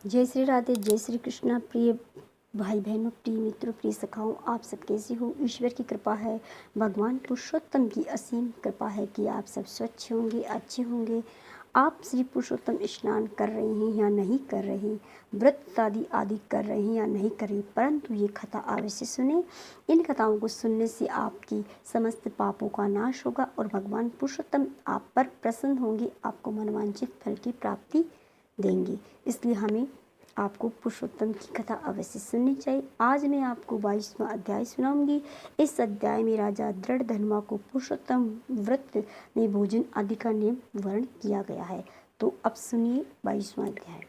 जय श्री राधे, जय श्री कृष्णा। प्रिय भाई बहनों, प्रिय मित्रों, प्रिय सखाओं, आप सब कैसे हो? ईश्वर की कृपा है, भगवान पुरुषोत्तम की असीम कृपा है कि आप सब स्वच्छ होंगे, अच्छे होंगे। आप श्री पुरुषोत्तम स्नान कर रहे हैं या नहीं कर रहे, व्रत आदि कर रहे हैं या नहीं कर रहे, परंतु ये कथा अवश्य सुने। इन कथाओं को सुनने से आपकी समस्त पापों का नाश होगा और भगवान पुरुषोत्तम आप पर प्रसन्न होंगे, आपको मनवांछित फल की प्राप्ति देंगे। इसलिए हमें आपको पुरुषोत्तम की कथा अवश्य सुननी चाहिए। आज मैं आपको 22वां अध्याय सुनाऊंगी। इस अध्याय में राजा दृढ़धनुमा को पुरुषोत्तम व्रत में भोजन आदि का नियम वर्ण किया गया है। तो अब सुनिए 22वां अध्याय।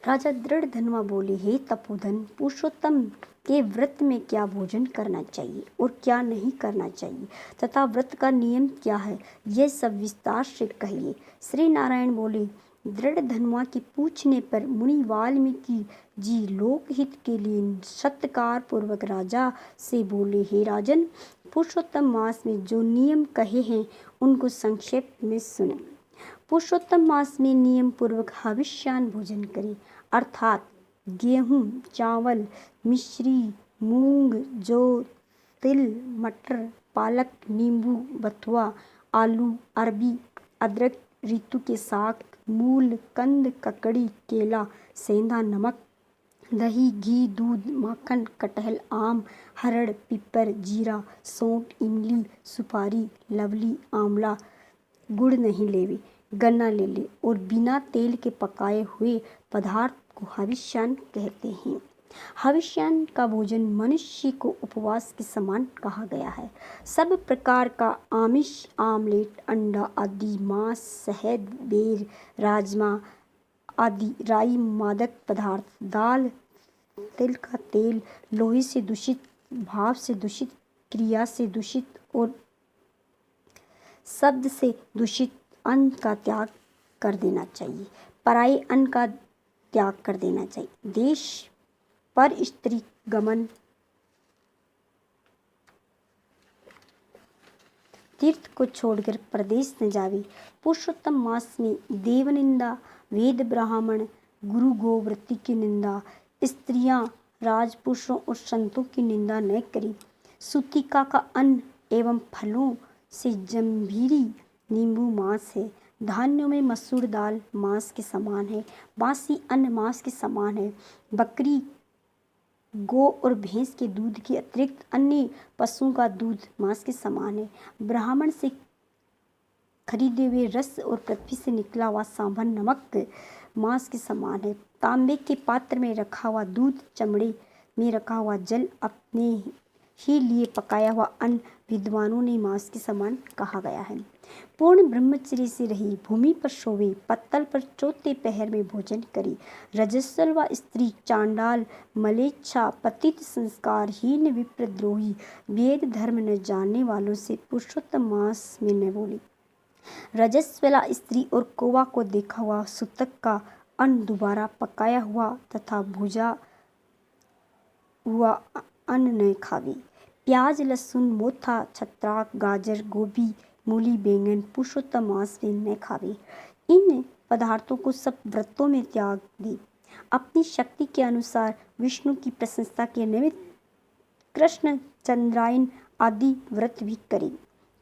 राजा दृढ़धनुमा बोले, हे तपोधन, पुरुषोत्तम के व्रत में क्या भोजन करना चाहिए और क्या नहीं करना चाहिए तथा व्रत का नियम क्या है, यह सब विस्तार से कहिए। श्री नारायण बोले, दृढ़धनुमा के पूछने पर मुनि वाल्मीकि जी लोकहित के लिए सत्कार पूर्वक राजा से बोले, हे राजन, पुरुषोत्तम मास में जो नियम कहे हैं उनको संक्षेप में सुने। पुरुषोत्तम मास में नियम पूर्वक हविष्यान भोजन करें, अर्थात गेहूं, चावल, मिश्री, मूंग, जौ, तिल, मटर, पालक, नींबू, बथुआ, आलू, अरबी, अदरक, ऋतु के साग, मूल, कंद, ककड़ी, केला, सेंधा, नमक, दही, घी, दूध, माखन, कटहल, आम, हरड़, पिपर, जीरा, सौंठ, इमली, सुपारी, लवली, आंवला, गुड़ नहीं लेवे, गन्ना ले ले और बिना तेल के पकाए हुए पदार्थ को हविष्यान कहते हैं। हविष्यान का भोजन मनुष्य को उपवास के समान कहा गया है। सब प्रकार का आमिष, आमलेट, अंडा आदि, मांस, शहद, बेर, राजमा आदि, राई, मादक पदार्थ, दाल, तिल का तेल, लोहे से दूषित, भाव से दूषित, क्रिया से दूषित और शब्द से दूषित अन्न का त्याग कर देना चाहिए। पराये अन्न का त्याग कर देना चाहिए। देश पर स्त्री गमन, तीर्थ को छोड़कर प्रदेश न जावे। पुरुषोत्तम मास में देवनिंदा, वेद ब्राह्मण, गुरु गोव्रती की निंदा, स्त्रियां, राजपुरुषों और संतों की निंदा न करें। सुतिका का अन्न एवं फलों से जम्भीरी नींबू मांस है। धान्यों में मसूर दाल मांस के समान है। बासी अन्न मांस के समान है। बकरी, गौ और भैंस के दूध के अतिरिक्त अन्य पशुओं का दूध मांस के समान है। ब्राह्मण से खरीदे हुए रस और पृथ्वी से निकला हुआ सांभर नमक मांस के समान है। तांबे के पात्र में रखा हुआ दूध, चमड़े में रखा हुआ जल, अपने ही लिए पकाया हुआ अन्न विद्वानों ने मांस के समान कहा गया है। पूर्ण ब्रह्मचर्य से रही, भूमि पर सोवे, पत्तल पर चौथे पहर में भोजन करे। रजस्वल व स्त्री, चांडाल, मलेच्छा, पतित, संस्कारहीन, विप्रद्रोही, वेद धर्म न जानने वालों से पुरुषोत्तम मास में न बोले। रजस्वला स्त्री और कौवा को देखा हुआ सूतक का अन्न दोबारा पकाया हुआ तथा भुजा हुआ अन्न न खावे। प्याज, लहसुन, मोथा, छत्राक, गाजर, गोभी, मूली, बैंगन पुरुषोत्तम मास में न खावे। इन पदार्थों को सब व्रतों में त्याग दे। अपनी शक्ति के अनुसार विष्णु की प्रशंसा के निमित्त कृष्ण, चंद्रायन आदि व्रत भी करे।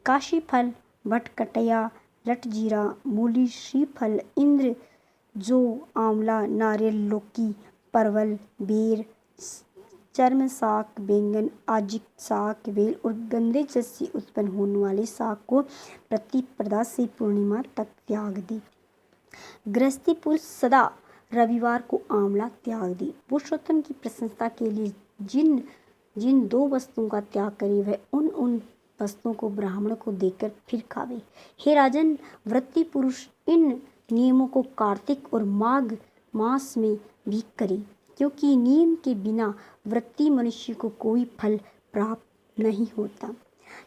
काशी फल, भटकटया, लटजीरा, मूली, श्रीफल, इंद्र, जौ, आंवला, नारियल, लौकी, परवल, बेर, चर्म साग, बैंगन, आजिक साग, बेल और गंदे जल से उत्पन्न होने वाले साग को प्रतिपदा से पूर्णिमा तक त्याग दे। गृहस्थी पुरुष सदा रविवार को आंवला त्याग दे। पुरुषोत्तम की प्रशंसा के लिए जिन जिन दो वस्तुओं का त्याग करे वह उन वस्तुओं को ब्राह्मण को देकर फिर खावे। हे राजन, व्रती पुरुष इन नियमों को कार्तिक और माघ मास में भी करे, क्योंकि नियम के बिना व्रती मनुष्य को कोई फल प्राप्त नहीं होता।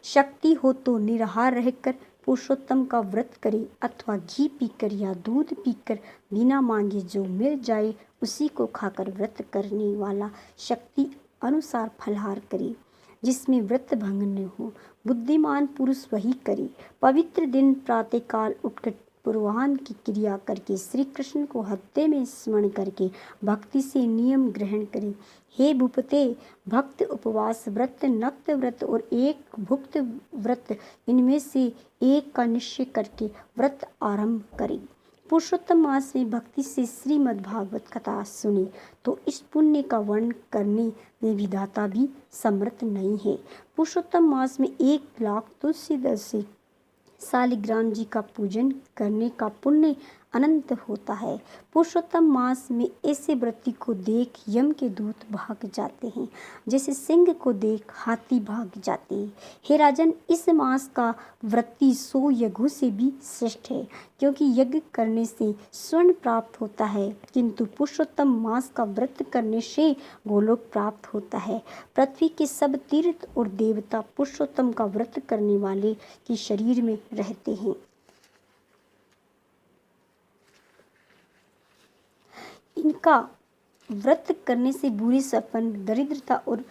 शक्ति हो तो निराहार रहकर पुरुषोत्तम का व्रत करे अथवा घी पीकर या दूध पीकर बिना मांगे जो मिल जाए उसी को खाकर व्रत करने वाला शक्ति अनुसार फलहार करे, जिसमें व्रत भंग न हो। बुद्धिमान पुरुष वही करे। पवित्र दिन प्रातःकाल उठकर पूर्वाह्न की क्रिया करके श्री कृष्ण को हृदय में स्मरण करके भक्ति से नियम ग्रहण करें। हे भूपते, भक्त उपवास व्रत, नक्त व्रत और एक भुक्त व्रत, इनमें से एक का निश्चय करके व्रत आरंभ करें। पुरुषोत्तम मास में भक्ति से श्रीमद् भागवत कथा सुने तो इस पुण्य का वर्णन करने में विधाता भी समर्थ नहीं है। पुरुषोत्तम मास में 1 लाख तुलसीदास से शालिग्राम जी का पूजन करने का पुण्य अनंत होता है। पुरुषोत्तम मास में ऐसे व्रती को देख यम के दूत भाग जाते हैं, जैसे सिंह को देख हाथी भाग जाते हैं। हे राजन, इस मास का व्रती 100 यज्ञों से भी श्रेष्ठ है, क्योंकि यज्ञ करने से स्वर्ण प्राप्त होता है, किंतु पुरुषोत्तम मास का व्रत करने से गोलोक प्राप्त होता है। पृथ्वी के सब तीर्थ और देवता पुरुषोत्तम का व्रत करने वाले के शरीर में रहते हैं। इनका व्रत करने से बुरे सपन, दरिद्रता और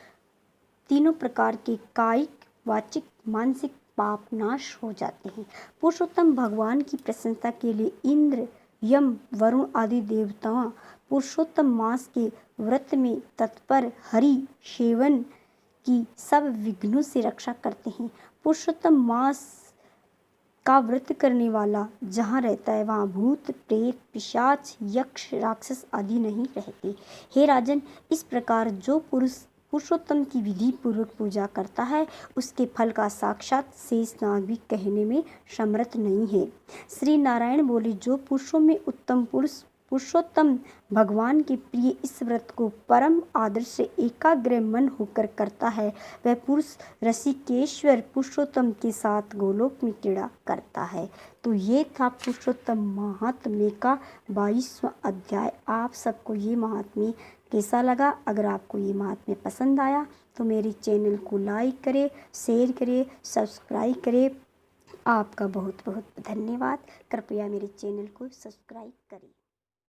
तीनों प्रकार के कायिक, वाचिक, मानसिक पाप नाश हो जाते हैं। पुरुषोत्तम भगवान की प्रशंसा के लिए इंद्र, यम, वरुण आदि देवताओं पुरुषोत्तम मास के व्रत में तत्पर हरि सेवन की सब विघ्नों से रक्षा करते हैं। पुरुषोत्तम मास का व्रत करने वाला जहाँ रहता है वहाँ भूत, प्रेत, पिशाच, यक्ष, राक्षस आदि नहीं रहते। हे राजन, इस प्रकार जो पुरुष पुरुषोत्तम की विधि पूर्वक पूजा करता है, उसके फल का साक्षात शेषनाग भी कहने में समर्थ नहीं है। श्री नारायण बोले, जो पुरुषों में उत्तम पुरुष पुरुषोत्तम भगवान के प्रिय इस व्रत को परम आदर से एकाग्र मन होकर करता है, वह पुरुष ऋषिकेश्वर पुरुषोत्तम के साथ गोलोक में क्रीड़ा करता है। तो ये था पुरुषोत्तम महात्म्य का 22वां अध्याय। आप सबको ये महात्म्य कैसा लगा? अगर आपको ये महात्म्य पसंद आया तो मेरे चैनल को लाइक करें, शेयर करें, सब्सक्राइब करें। आपका बहुत बहुत धन्यवाद। कृपया मेरे चैनल को सब्सक्राइब करें।